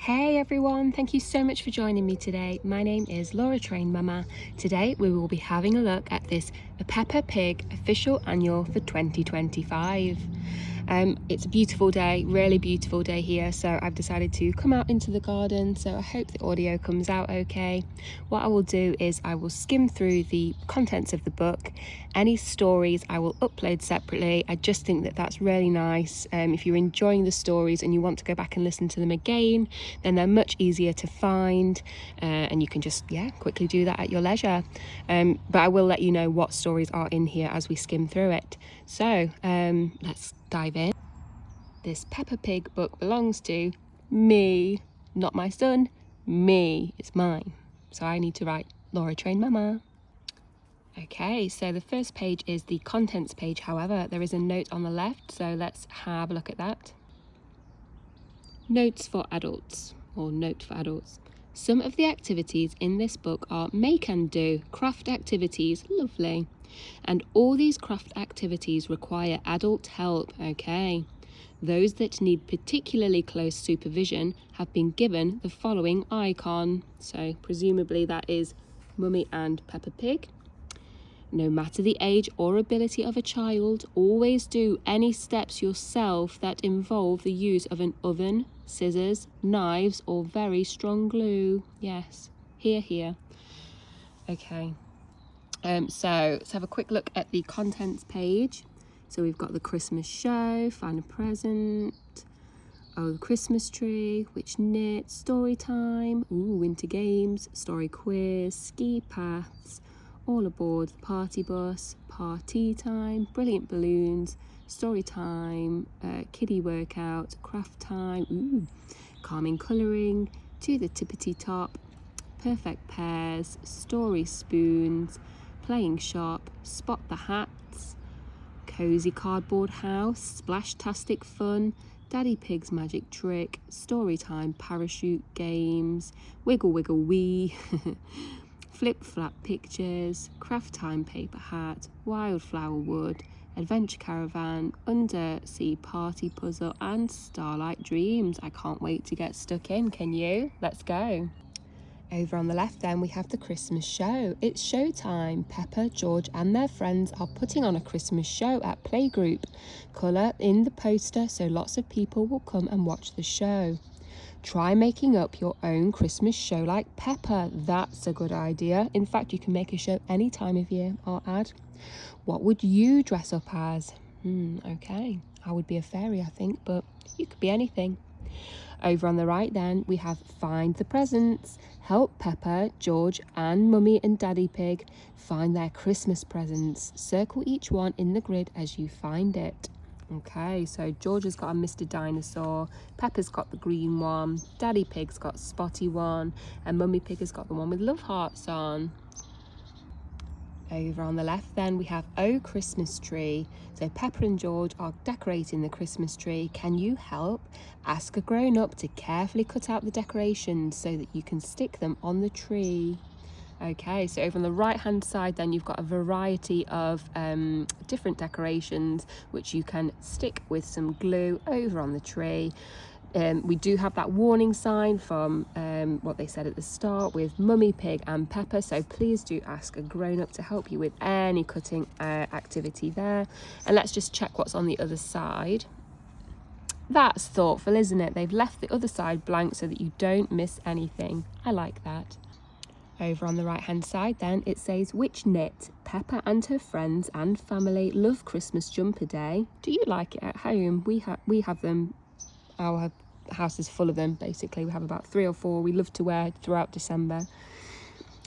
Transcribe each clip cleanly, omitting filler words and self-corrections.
Hey everyone, thank you so much for joining me today. My name is Laura Train Mama. Today we will be having a look at this Peppa Pig official annual for 2025. It's a beautiful day, really beautiful day here, so I've decided to come out into the garden, so I hope the audio comes out okay. What I will do is I will skim through the contents of the book. Any stories I will upload separately. I just think that that's really nice. If you're enjoying the stories and you want to go back and listen to them again, then they're much easier to find, and you can just quickly do that at your leisure. But I will let you know what stories are in here as we skim through it. So let's dive in. This Peppa Pig book belongs to me, not my son, me. It's mine. So I need to write Laura Train Mama. Okay, so the first page is the contents page. However, there is a note on the left, so let's have a look at that. Notes for adults, or note for adults. Some of the activities in this book are make and do, craft activities, lovely. And all these craft activities require adult help, okay. Those that need particularly close supervision have been given the following icon. So presumably that is Mummy and Peppa Pig. No matter the age or ability of a child, always do any steps yourself that involve the use of an oven, scissors, knives, or very strong glue. Yes, here. Okay, so let's have a quick look at the contents page. So we've got the Christmas show, find a present, the Christmas tree, which knit, story time, winter games, story quiz, ski paths, all aboard the party bus, party time, brilliant balloons, story time, kiddie workout, craft time, calming colouring, to the tippity top, perfect pairs, story spoons, playing shop, spot the hats, cozy cardboard house, splash-tastic fun, Daddy Pig's magic trick, story time parachute games, wiggle wiggle wee, flip flap pictures, craft time paper hat, wildflower wood, adventure caravan, undersea party puzzle, and starlight dreams. I can't wait to get stuck in, can you? Let's go. Over on the left then we have the Christmas show. It's showtime. Peppa, George and their friends are putting on a Christmas show at Playgroup. Colour in the poster so lots of people will come and watch the show. Try making up your own Christmas show like Peppa. That's a good idea. In fact, you can make a show any time of year, I'll add. What would you dress up as? Okay, I would be a fairy, I think, but you could be anything. Over on the right then, we have find the presents. Help Peppa, George and Mummy and Daddy Pig find their Christmas presents. Circle each one in the grid as you find it. Okay, so George has got a Mr. Dinosaur, Peppa's got the green one, Daddy Pig's got Spotty one, and Mummy Pig has got the one with love hearts on. Over on the left then we have Oh Christmas Tree. So Peppa and George are decorating the Christmas tree. Can you help? Ask a grown-up to carefully cut out the decorations so that you can stick them on the tree. Okay, so over on the right hand side then you've got a variety of different decorations which you can stick with some glue over on the tree. We do have that warning sign from what they said at the start with Mummy Pig and Peppa, so please do ask a grown-up to help you with any cutting activity there. And let's just check what's on the other side. That's thoughtful, isn't it? They've left the other side blank so that you don't miss anything. I like that. Over on the right hand side then it says which knit. Peppa and her friends and family love Christmas jumper day. Do you like it at home? We have them. Our house is full of them, basically. We have about 3 or 4 we love to wear throughout December.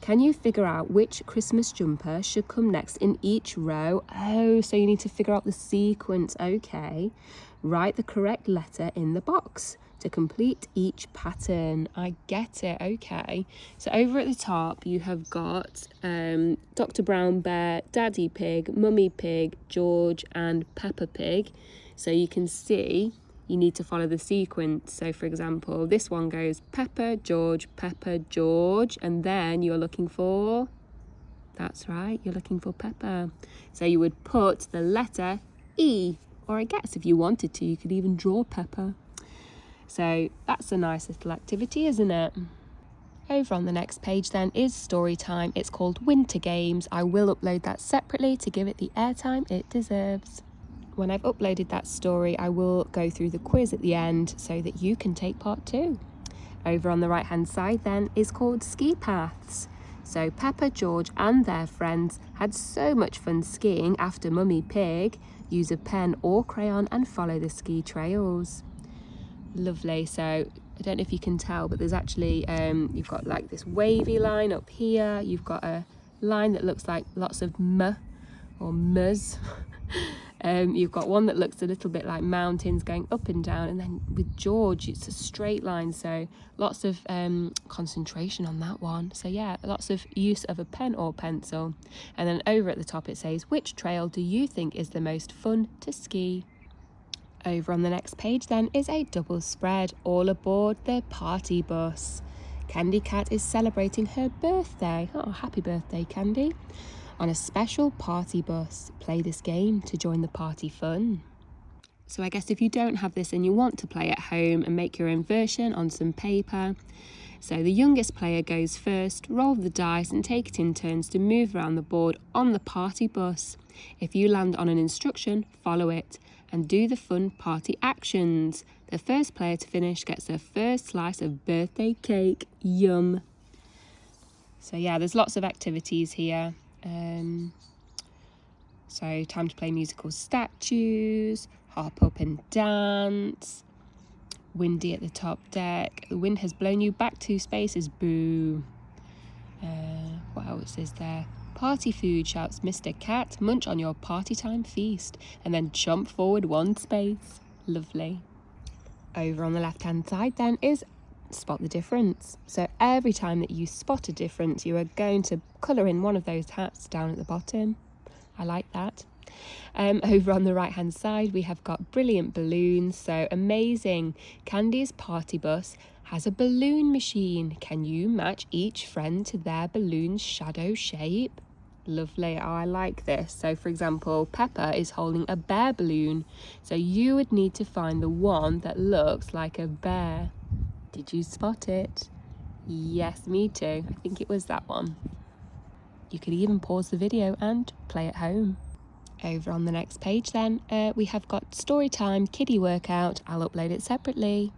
Can you figure out which Christmas jumper should come next in each row? Oh, so you need to figure out the sequence. Okay. Write the correct letter in the box to complete each pattern. I get it. Okay. So over at the top you have got Dr. Brown Bear, Daddy Pig, Mummy Pig, George and Peppa Pig. So you can see you need to follow the sequence. So for example, this one goes Peppa, George, and then you're looking for, that's right, you're looking for Peppa. So you would put the letter E, or I guess if you wanted to, you could even draw Peppa. So that's a nice little activity, isn't it? Over on the next page then is story time. It's called Winter Games. I will upload that separately to give it the airtime it deserves. When I've uploaded that story, I will go through the quiz at the end so that you can take part too. Over on the right hand side then is called Ski Paths. So Peppa, George and their friends had so much fun skiing after Mummy Pig. Use a pen or crayon and follow the ski trails. Lovely. So I don't know if you can tell, but there's actually you've got like this wavy line up here. You've got a line that looks like lots of or mus. You've got one that looks a little bit like mountains going up and down, and then with George it's a straight line, so lots of concentration on that one. So yeah, lots of use of a pen or pencil. And then over at the top it says, which trail do you think is the most fun to ski? Over on the next page then is a double spread, all aboard the party bus. Candy Cat is celebrating her birthday. Oh, happy birthday, Candy. On a special party bus. Play this game to join the party fun. So I guess if you don't have this and you want to play at home and make your own version on some paper. So the youngest player goes first, roll the dice and take it in turns to move around the board on the party bus. If you land on an instruction, follow it and do the fun party actions. The first player to finish gets their first slice of birthday cake. Yum. So yeah, there's lots of activities here. So time to play musical statues, hop up and dance, windy at the top deck, the wind has blown you back 2 spaces, boo. What else is there? Party food, shouts Mr. Cat, munch on your party time feast, and then jump forward 1 space. Lovely. Over on the left hand side then is spot the difference. So every time that you spot a difference, you are going to colour in one of those hats down at the bottom. I like that. Over on the right hand side we have got brilliant balloons. So amazing. Candy's party bus has a balloon machine. Can you match each friend to their balloon's shadow shape? Lovely. Oh, I like this. So for example, Peppa is holding a bear balloon, so you would need to find the one that looks like a bear. Did you spot it? Yes, me too. I think it was that one. You could even pause the video and play at home. Over on the next page then, we have got story time, kiddie workout. I'll upload it separately.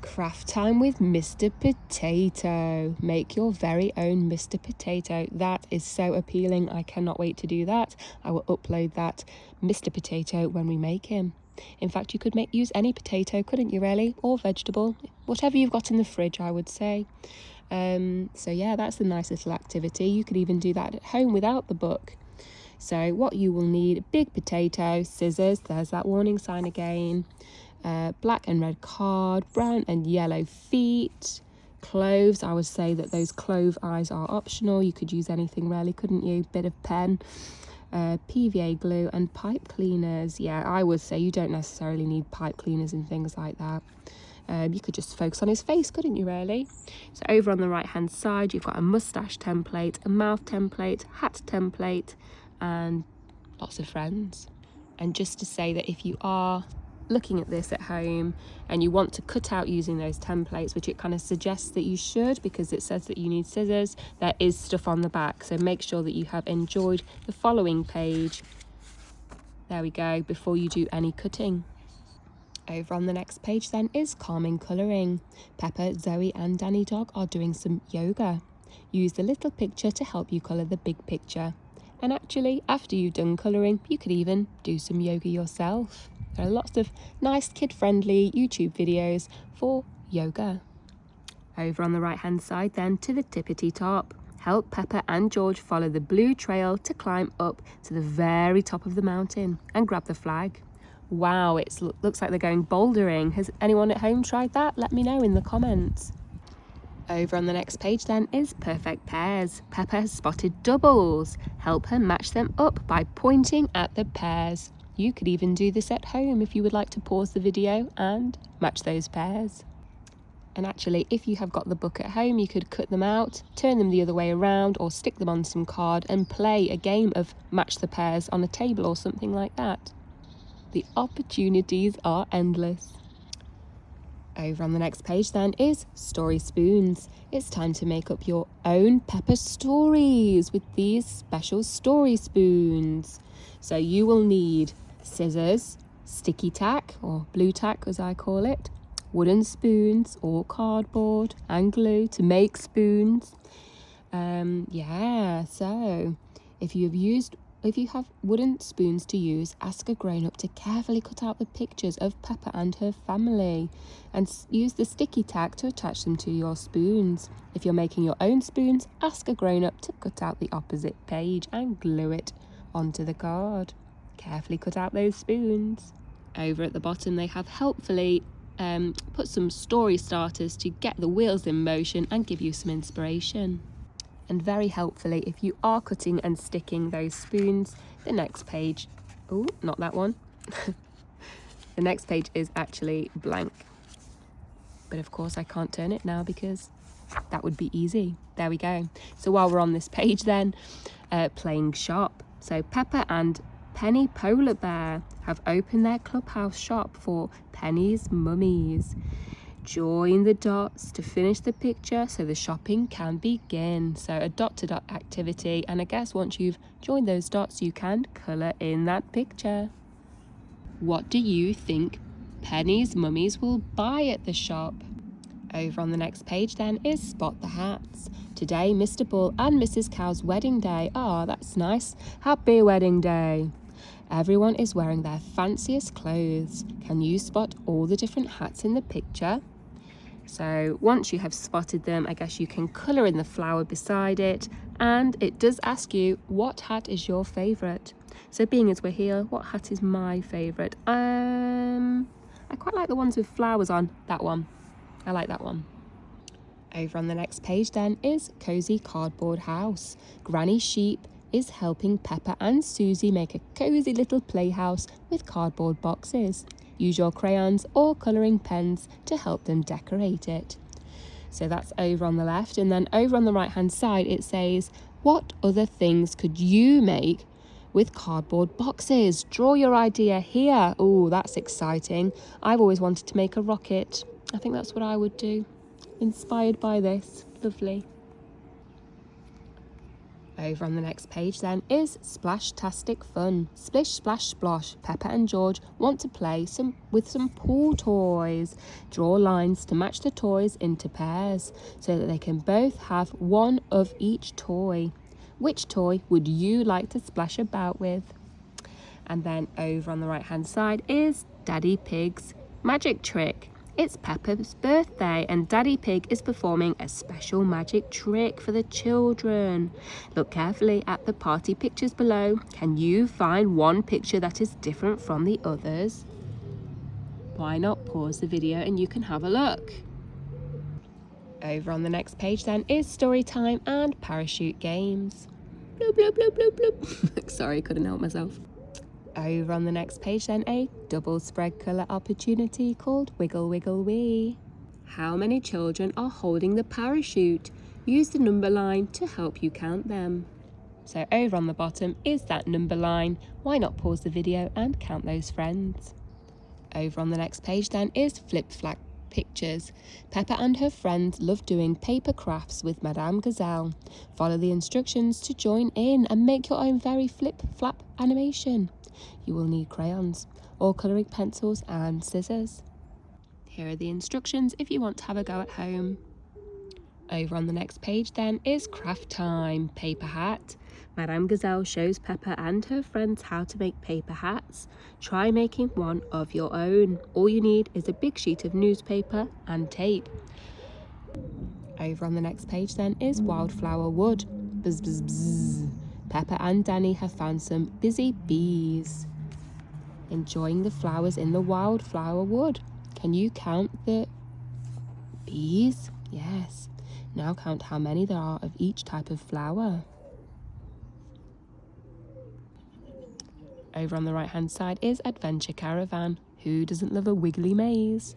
Craft time with Mr. Potato. Make your very own Mr. Potato. That is so appealing. I cannot wait to do that. I will upload that Mr. Potato when we make him. In fact, you could use any potato, couldn't you really? Or vegetable. Whatever you've got in the fridge, I would say. So yeah, that's a nice little activity. You could even do that at home without the book. So what you will need: big potato, scissors, there's that warning sign again, black and red card, brown and yellow feet, cloves. I would say that those clove eyes are optional. You could use anything really, couldn't you? Bit of pen, PVA glue and pipe cleaners. Yeah, I would say you don't necessarily need pipe cleaners and things like that. You could just focus on his face, couldn't you really? So over on the right hand side you've got a moustache template, a mouth template, hat template and lots of friends. And just to say that if you are looking at this at home and you want to cut out using those templates, which it kind of suggests that you should because it says that you need scissors, there is stuff on the back, so make sure that you have enjoyed the following page, there we go, before you do any cutting. Over on the next page then is calming colouring. Peppa, Zoe and Danny Dog are doing some yoga. Use the little picture to help you colour the big picture. And actually, after you've done colouring, you could even do some yoga yourself. There are lots of nice kid-friendly YouTube videos for yoga. Over on the right-hand side then to the tippity top. Help Peppa and George follow the blue trail to climb up to the very top of the mountain and grab the flag. Wow, it looks like they're going bouldering. Has anyone at home tried that? Let me know in the comments. Over on the next page then is perfect pairs. Peppa has spotted doubles. Help her match them up by pointing at the pairs. You could even do this at home if you would like to pause the video and match those pairs. And actually, if you have got the book at home, you could cut them out, turn them the other way around or stick them on some card and play a game of match the pairs on a table or something like that. The opportunities are endless. Over on the next page then is Story Spoons. It's time to make up your own Peppa stories with these special story spoons. So you will need scissors, sticky tack or blue tack as I call it, wooden spoons or cardboard and glue to make spoons. So if you have wooden spoons to use, ask a grown-up to carefully cut out the pictures of Peppa and her family and use the sticky tack to attach them to your spoons. If you're making your own spoons, ask a grown-up to cut out the opposite page and glue it onto the card. Carefully cut out those spoons. Over at the bottom they have helpfully put some story starters to get the wheels in motion and give you some inspiration. And very helpfully, if you are cutting and sticking those spoons, the next page, oh, not that one. The next page is actually blank. But of course I can't turn it now because that would be easy. There we go. So while we're on this page then, playing shop. So Peppa and Penny Polar Bear have opened their clubhouse shop for Penny's Mummies. Join the dots to finish the picture so the shopping can begin. So a dot-to-dot activity, and I guess once you've joined those dots you can colour in that picture. What do you think Penny's Mummies will buy at the shop? Over on the next page then is Spot the Hats. Today Mr. Bull and Mrs. Cow's wedding day. Ah, that's nice. Happy wedding day. Everyone is wearing their fanciest clothes. Can you spot all the different hats in the picture? So once you have spotted them, I guess you can colour in the flower beside it, and it does ask you what hat is your favourite. So being as we're here, what hat is my favourite? I quite like the ones with flowers on. That one. I like that one. Over on the next page then is Cozy Cardboard House. Granny Sheep is helping Peppa and Susie make a cosy little playhouse with cardboard boxes. Use your crayons or colouring pens to help them decorate it. So that's over on the left, and then over on the right hand side it says, what other things could you make with cardboard boxes? Draw your idea here. Oh, that's exciting. I've always wanted to make a rocket. I think that's what I would do. Inspired by this. Lovely. Over on the next page then is Splash-tastic Fun. Splish, splash, splosh. Peppa and George want to play with some pool toys. Draw lines to match the toys into pairs so that they can both have one of each toy. Which toy would you like to splash about with? And then over on the right hand side is Daddy Pig's magic trick. It's Peppa's birthday and Daddy Pig is performing a special magic trick for the children. Look carefully at the party pictures below. Can you find one picture that is different from the others? Why not pause the video and you can have a look. Over on the next page then is story time and parachute games. Bloop, bloop, bloop, bloop, bloop. Sorry, couldn't help myself. Over on the next page then, a double spread colour opportunity called Wiggle Wiggle Wee. How many children are holding the parachute? Use the number line to help you count them. So over on the bottom is that number line. Why not pause the video and count those friends? Over on the next page then is Flip Flap Pictures. Peppa and her friends love doing paper crafts with Madame Gazelle. Follow the instructions to join in and make your own very flip flap animation. You will need crayons or colouring pencils and scissors. Here are the instructions if you want to have a go at home. Over on the next page then is Craft Time, Paper Hat. Madame Gazelle shows Peppa and her friends how to make paper hats. Try making one of your own. All you need is a big sheet of newspaper and tape. Over on the next page then is Wildflower Wood. Buzz, buzz, buzz. Peppa and Danny have found some busy bees enjoying the flowers in the wildflower wood. Can you count the bees? Yes. Now count how many there are of each type of flower. Over on the right hand side is Adventure Caravan. Who doesn't love a wiggly maze?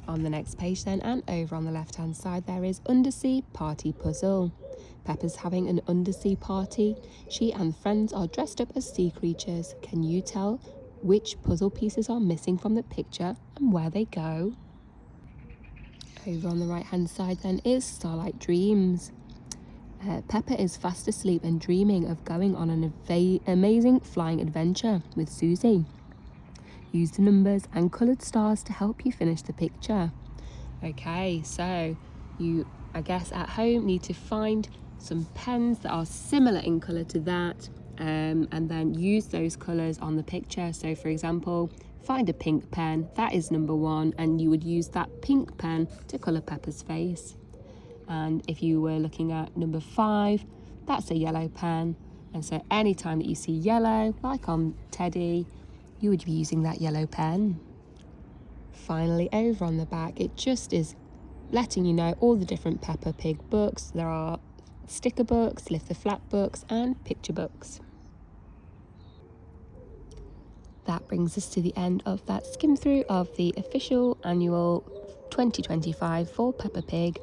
On the next page then, and over on the left hand side, there is Undersea Party Puzzle. Peppa's having an undersea party. She and friends are dressed up as sea creatures. Can you tell which puzzle pieces are missing from the picture and where they go. Over on the right hand side then is Starlight Dreams. Peppa is fast asleep and dreaming of going on an amazing flying adventure with Susie. Use the numbers and coloured stars to help you finish the picture. Okay, so you, I guess at home, need to find some pens that are similar in colour to that, and then use those colours on the picture. So for example, find a pink pen, that is number 1, and you would use that pink pen to colour Peppa's face. And if you were looking at number 5, that's a yellow pen, and so anytime that you see yellow, like on Teddy, you would be using that yellow pen. Finally, over on the back, it just is letting you know all the different Peppa Pig books. There are sticker books, lift the flap books, and picture books. That brings us to the end of that skim through of the official annual 2025 for Peppa Pig.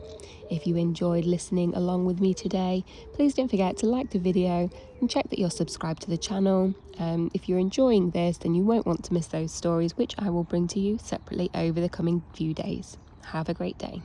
If you enjoyed listening along with me today, please don't forget to like the video and check that you're subscribed to the channel. If you're enjoying this, then you won't want to miss those stories, which I will bring to you separately over the coming few days. Have a great day.